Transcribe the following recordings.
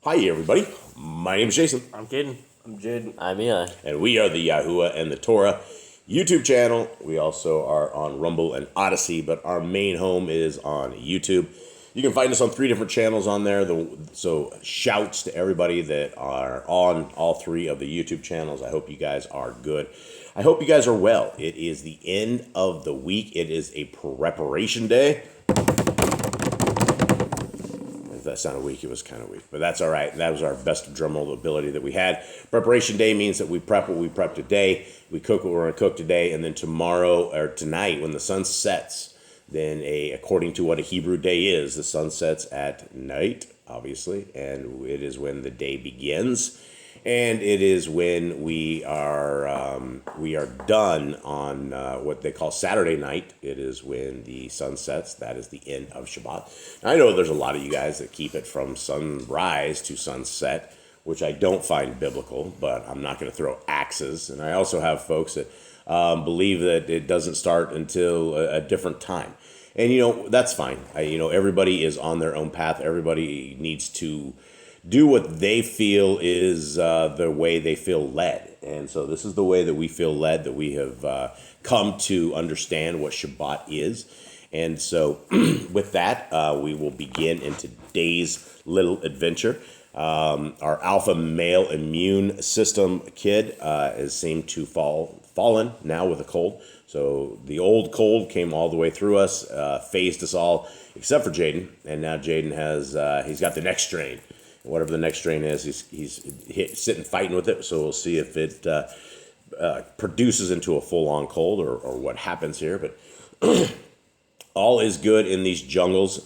Hi, everybody. My name is Jason. I'm kidding. I'm Jaden. I'm Eli. And we are the Yahuwah and the Torah YouTube channel. We also are on Rumble and Odyssey, but our main home is on YouTube. You can find us on 3 different channels on there. So shouts to everybody that are on all 3 of the YouTube channels. I hope you guys are good. I hope you guys are well. It is the end of the week. It is a preparation day. If that sounded weak, it was kind of weak, but that's all right. That was our best drum roll ability that we had. Preparation day means that we prep what we prep today. We cook what we're going to cook today, and then tomorrow or tonight when the sun sets, then according to what a Hebrew day is, the sun sets at night, obviously, and it is when the day begins. And it is when we are done on what they call Saturday night. It is when the sun sets. That is the end of Shabbat. Now, I know there's a lot of you guys that keep it from sunrise to sunset, which I don't find biblical, but I'm not going to throw axes. And I also have folks that believe that it doesn't start until a different time. And, that's fine. Everybody is on their own path. Everybody needs to do what they feel is the way they feel led. And so this is the way that we feel led, that we have come to understand what Shabbat is. And so with that, we will begin in today's little adventure. Our alpha male immune system kid is seemed to fallen now with a cold. So the old cold came all the way through us, phased us all, except for Jaden. And now Jaden he's got the next strain. Whatever the next strain is, he's sitting fighting with it. So we'll see if it produces into a full-on cold or what happens here. But all is good in these jungles.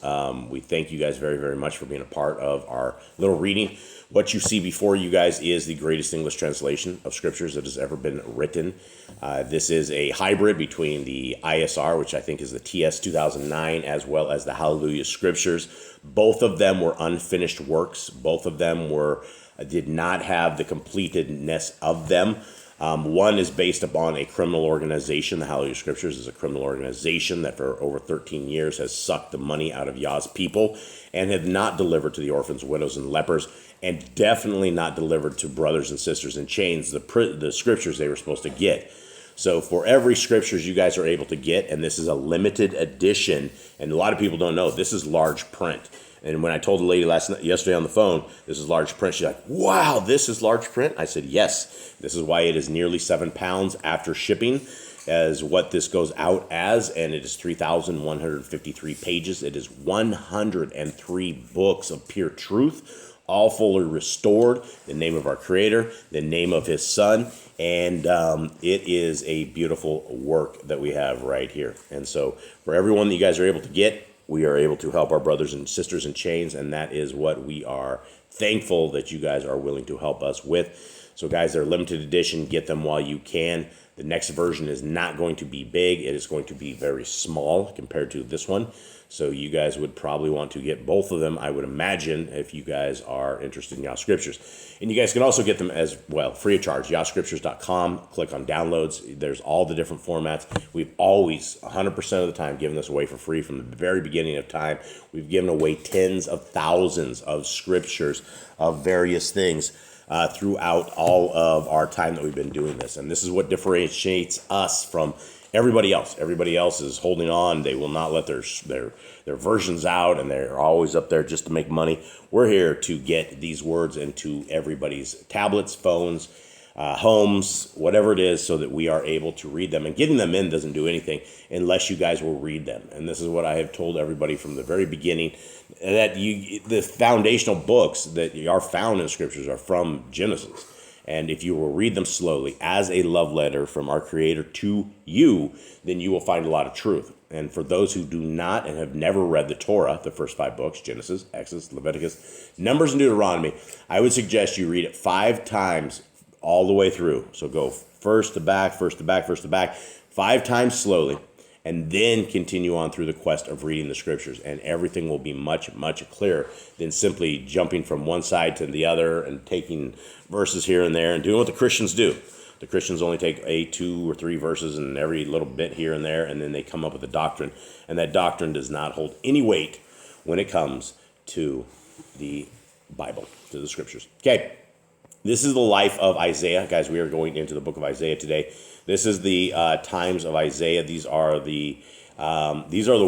We thank you guys very, very much for being a part of our little reading. What you see before you guys is the greatest English translation of scriptures that has ever been written. This is a hybrid between the ISR, which I think is the TS 2009, as well as the Hallelujah Scriptures. Both of them were unfinished works. Both of them did not have the completedness of them. One is based upon a criminal organization. The Hallelujah Scriptures is a criminal organization that for over 13 years has sucked the money out of Yah's people and have not delivered to the orphans, widows, and lepers, and definitely not delivered to brothers and sisters in chains the scriptures they were supposed to get. So for every scriptures you guys are able to get, and this is a limited edition, and a lot of people don't know, this is large print. And when I told the lady yesterday on the phone, this is large print, she's like, wow, this is large print? I said, yes. This is why it is nearly 7 pounds after shipping as what this goes out as, and it is 3,153 pages. It is 103 books of pure truth, all fully restored, the name of our Creator, the name of His Son, and it is a beautiful work that we have right here. And so for everyone that you guys are able to get, we are able to help our brothers and sisters in chains, and that is what we are thankful that you guys are willing to help us with. So guys, they're limited edition. Get them while you can. The next version is not going to be big. It is going to be very small compared to this one. So you guys would probably want to get both of them, I would imagine, if you guys are interested in Yah Scriptures. And you guys can also get them as well, free of charge, YahScriptures.com. Click on downloads. There's all the different formats. We've always, 100% of the time, given this away for free from the very beginning of time. We've given away tens of thousands of scriptures of various things throughout all of our time that we've been doing this. And this is what differentiates us from everybody else. Everybody else is holding on. They will not let their versions out, and they're always up there just to make money. We're here to get these words into everybody's tablets, phones, homes, whatever it is, so that we are able to read them. And getting them in doesn't do anything unless you guys will read them. And this is what I have told everybody from the very beginning, that the foundational books that are found in Scriptures are from Genesis. And if you will read them slowly as a love letter from our Creator to you, then you will find a lot of truth. And for those who do not and have never read the Torah, the first 5 books, Genesis, Exodus, Leviticus, Numbers, and Deuteronomy, I would suggest you read it 5 times all the way through. So go first to back, 5 times slowly, and then continue on through the quest of reading the scriptures. And everything will be much, much clearer than simply jumping from one side to the other and taking verses here and there and doing what the Christians do. The Christians only take 2 or 3 verses and every little bit here and there, and then they come up with a doctrine. And that doctrine does not hold any weight when it comes to the Bible, to the scriptures. Okay, this is the life of Isaiah. Guys, we are going into the book of Isaiah today. This is the times of Isaiah. These are the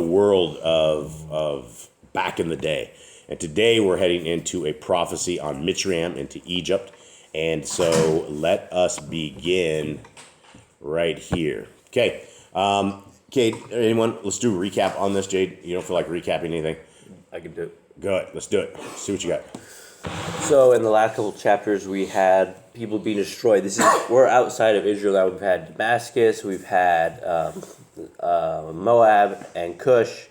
world of back in the day. And today we're heading into a prophecy on Mitzrayim, into Egypt. And so let us begin right here. Okay. Okay, anyone, let's do a recap on this, Jade. You don't feel like recapping anything? I can do it. Good, let's do it. Let's see what you got. So in the last couple of chapters, we had people being destroyed. We're outside of Israel now. We've had Damascus, we've had Moab and Cush,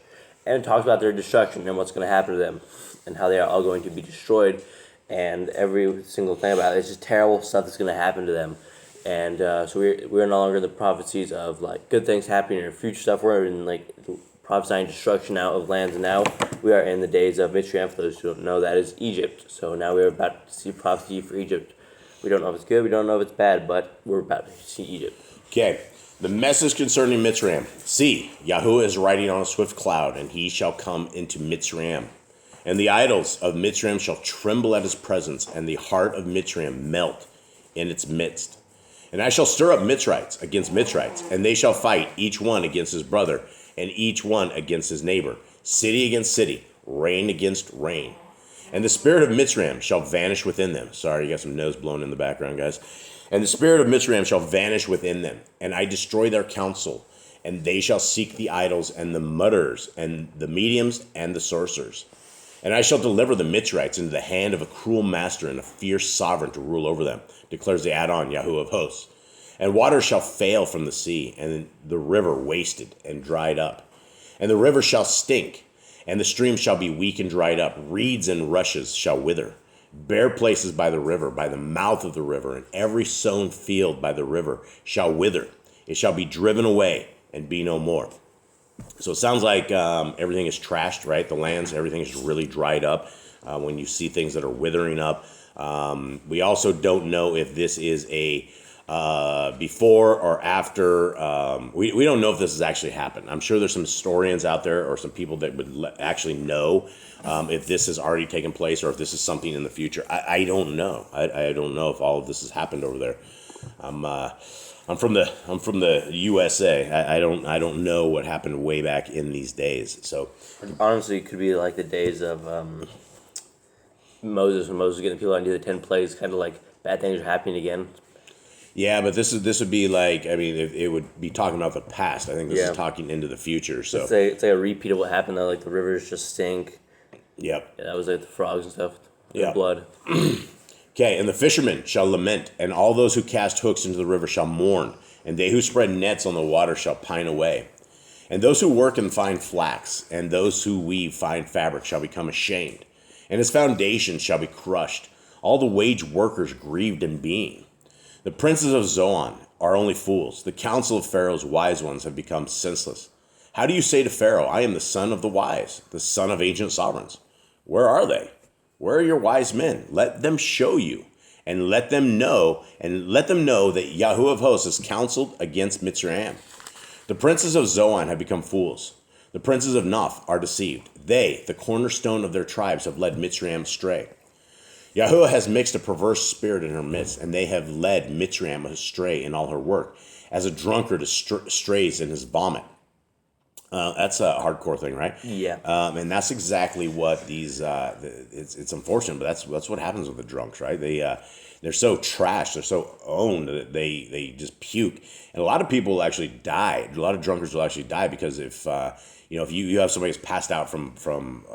and it talks about their destruction and what's going to happen to them and how they are all going to be destroyed. And every single thing about it, it's just terrible stuff that's going to happen to them. And so we're no longer in the prophecies of like good things happening or future stuff. We're in like prophesying destruction now of lands. And now we are in the days of Mitzrayim. For those who don't know, that is Egypt. So now we're about to see prophecy for Egypt. We don't know if it's good, we don't know if it's bad, but we're about to see Egypt. Okay, the message concerning Mitzrayim. See, Yahuwah is riding on a swift cloud, and he shall come into Mitzrayim. And the idols of Mitzrayim shall tremble at his presence, and the heart of Mitzrayim melt in its midst. And I shall stir up Mitzrites against Mitzrites, and they shall fight, each one against his brother, and each one against his neighbor, city against city, reign against reign. And the spirit of Mitzrayim shall vanish within them. Sorry, you got some nose blown in the background, guys. And the spirit of Mitzrayim shall vanish within them, and I destroy their counsel, and they shall seek the idols and the mutterers, and the mediums and the sorcerers. And I shall deliver the Mitzrites into the hand of a cruel master and a fierce sovereign to rule over them, declares the Adon, Yahuwah of hosts. And water shall fail from the sea, and the river wasted and dried up. And the river shall stink, and the stream shall be weak and dried up. Reeds and rushes shall wither. Bare places by the river, by the mouth of the river, and every sown field by the river shall wither. It shall be driven away and be no more. So it sounds like everything is trashed, right? The lands, everything is really dried up when you see things that are withering up. We also don't know if this is a before or after. We don't know if this has actually happened. I'm sure there's some historians out there or some people that would actually know if this has already taken place or if this is something in the future. I don't know. I don't know if all of this has happened over there. I'm from the USA. I don't know what happened way back in these days. So Honestly, it could be like the days of Moses, when Moses was getting people out to do the 10 plagues, kind of like bad things are happening again. yeah, but this would be like, I mean, it would be talking about the past. I think this is talking into the future. So It's like a repeat of what happened though. Like the rivers just stink. yep. Yeah, that was like the frogs and stuff. Yeah. The blood. Okay, and the fishermen shall lament, and all those who cast hooks into the river shall mourn, and they who spread nets on the water shall pine away. And those who work and find flax, and those who weave fine fabric shall become ashamed, and his foundation shall be crushed, all the wage workers grieved in being. The princes of Zoan are only fools. The counsel of Pharaoh's wise ones have become senseless. How do you say to Pharaoh, I am the son of the wise, the son of ancient sovereigns? Where are they? Where are your wise men? Let them show you, and let them know that Yahuwah of hosts has counseled against Mitzrayim. The princes of Zoan have become fools. The princes of Noph are deceived. They, the cornerstone of their tribes, have led Mitzrayim astray. Yahuwah has mixed a perverse spirit in her midst, and they have led Mitzrayim astray in all her work, as a drunkard strays in his vomit. That's a hardcore thing, right? Yeah. And that's exactly what these. It's unfortunate, but that's what happens with the drunks, right? They're so trashed, they're so owned that they just puke, and a lot of people actually die. A lot of drunkards will actually die because if you have somebody who's passed out from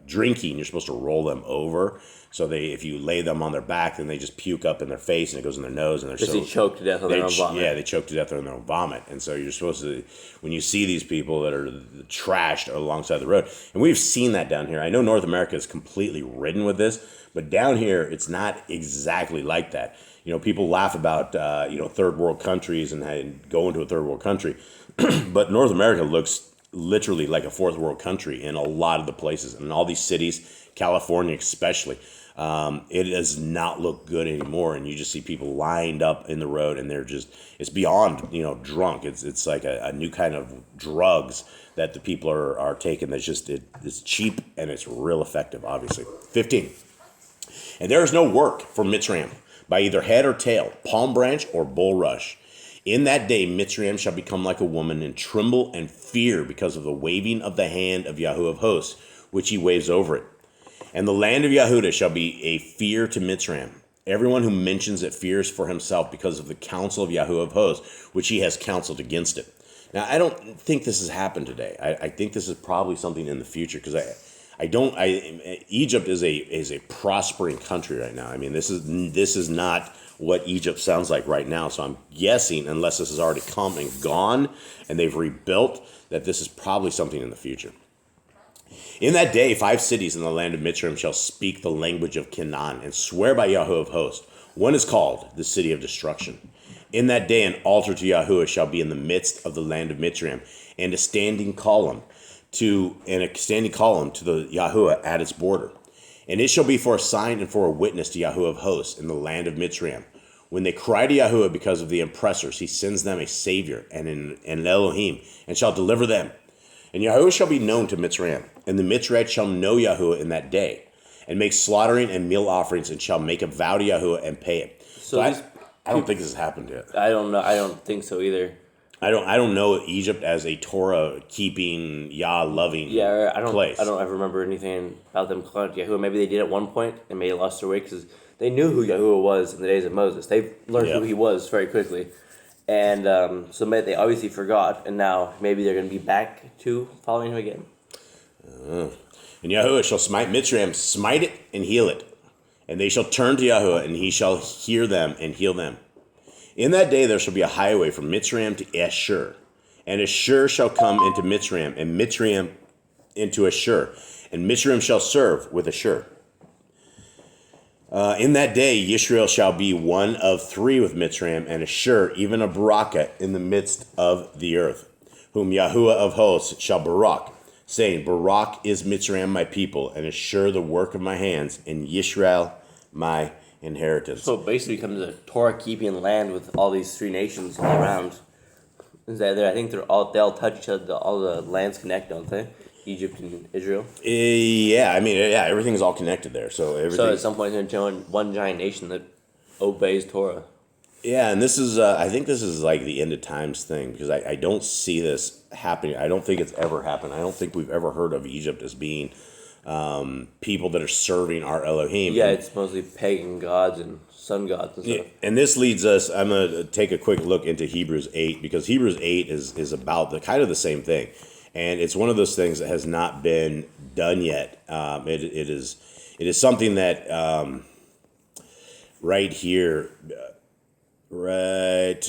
drinking, you're supposed to roll them over. So if you lay them on their back, then they just puke up in their face and it goes in their nose, and they choke to death on their own vomit. Yeah, they choke to death on their own vomit. And so you're supposed to, when you see these people that are trashed alongside the road, and we've seen that down here. I know North America is completely ridden with this, but down here it's not exactly like that. People laugh about third world countries and going to a third world country, but North America looks literally like a fourth world country in a lot of the places, and in all these cities, California especially. It does not look good anymore, and you just see people lined up in the road, and it's beyond drunk. It's like a new kind of drugs that the people are taking. That's just it's cheap and it's real effective. Obviously, 15. And there is no work for Mitzrayim, by either head or tail, palm branch or bulrush. In that day Mitzrayim shall become like a woman, and tremble and fear because of the waving of the hand of Yahu of hosts, which he waves over it. And the land of Yehudah shall be a fear to Mitzrayim. Everyone who mentions it fears for himself because of the counsel of Yahu of hosts, which he has counseled against it. Now, I don't think this has happened today. I think this is probably something in the future, because Egypt is a prospering country right now. I mean, this is not what Egypt sounds like right now. So I'm guessing, unless this has already come and gone and they've rebuilt, that this is probably something in the future. In that day, 5 cities in the land of Mitzrayim shall speak the language of Canaan and swear by Yahu of hosts. One is called the city of destruction. In that day, an altar to Yahuwah shall be in the midst of the land of Mitzrayim, and a standing column to the Yahuwah at its border. And it shall be for a sign and for a witness to Yahuwah of hosts in the land of Mitzrayim. When they cry to Yahuwah because of the oppressors, he sends them a savior and an Elohim, and shall deliver them. And Yahuwah shall be known to Mitzrayim, and the Mitzrayim shall know Yahuwah in that day, and make slaughtering and meal offerings, and shall make a vow to Yahuwah and pay it. So I don't think this has happened yet. I don't know. I don't think so either. I don't know Egypt as a Torah keeping, Yah loving place. I don't ever remember anything about them calling it Yahuwah. Maybe they did at one point and maybe lost their way because they knew who Yahuwah was in the days of Moses. They learned who he was very quickly, and so they obviously forgot. And now maybe they're going to be back to following him again. And Yahuwah shall smite Mitzrayim, smite it and heal it. And they shall turn to Yahuwah, and he shall hear them and heal them. In that day there shall be a highway from Mitzrayim to Ashur. And Ashur shall come into Mitzrayim, and Mitzrayim into Ashur. And Mitzrayim shall serve with Ashur. In that day Yisrael shall be one of 3 with Mitzrayim, and Ashur, even a Baraka, in the midst of the earth, whom Yahuwah of hosts shall Barak, saying, Barak is Mitzrayim my people, and Ashur the work of my hands, and Yisrael my inheritance. So basically, it becomes a Torah-keeping land with all these 3 nations all around. Is that there? I think they all touch each other. All the lands connect, don't they? Egypt and Israel. Everything's all connected there. So at some point, there's one giant nation that obeys Torah. Yeah, and this is, I think this is like the end of times thing, because I don't see this happening. I don't think it's ever happened. I don't think we've ever heard of Egypt as being people that are serving our Elohim. Yeah, it's mostly pagan gods and sun gods and stuff. And this leads us, I'm going to take a quick look into Hebrews 8, because Hebrews 8 is about the kind of the same thing. And it's one of those things that has not been done yet. It is something that right here... Right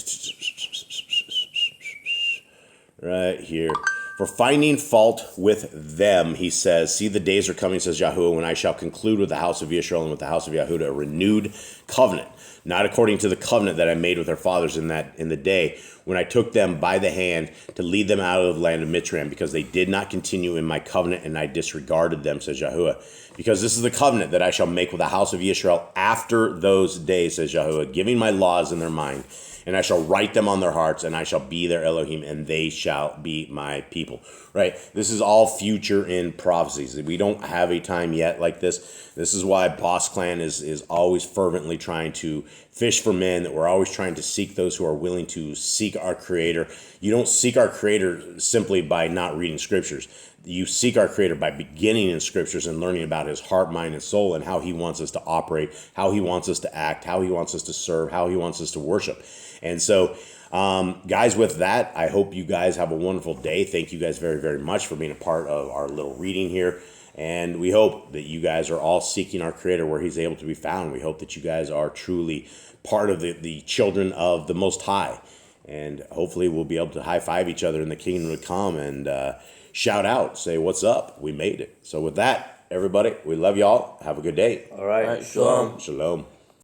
here. For finding fault with them, he says, see, the days are coming, says Yahuwah, when I shall conclude with the house of Israel and with the house of Yehudah a renewed covenant, not according to the covenant that I made with their fathers in the day when I took them by the hand to lead them out of the land of Mitzrayim, because they did not continue in my covenant, and I disregarded them, says Yahuwah. Because this is the covenant that I shall make with the house of Israel after those days, says Yahuwah, giving my laws in their mind, and I shall write them on their hearts, and I shall be their Elohim, and they shall be my people. Right? This is all future in prophecies. We don't have a time yet like this. This is why Boss Clan is always fervently trying to fish for men, that we're always trying to seek those who are willing to seek our Creator. You don't seek our Creator simply by not reading Scriptures. You seek our Creator by beginning in Scriptures and learning about His heart, mind, and soul, and how He wants us to operate, how He wants us to act, how He wants us to serve, how He wants us to worship. And so, guys, with that, I hope you guys have a wonderful day. Thank you guys very, very much for being a part of our little reading here. And we hope that you guys are all seeking our Creator where He's able to be found. We hope that you guys are truly part of the children of the Most High. And hopefully we'll be able to high-five each other in the kingdom to come and shout out, say, what's up? We made it. So with that, everybody, we love y'all. Have a good day. All right. Shalom. Shalom.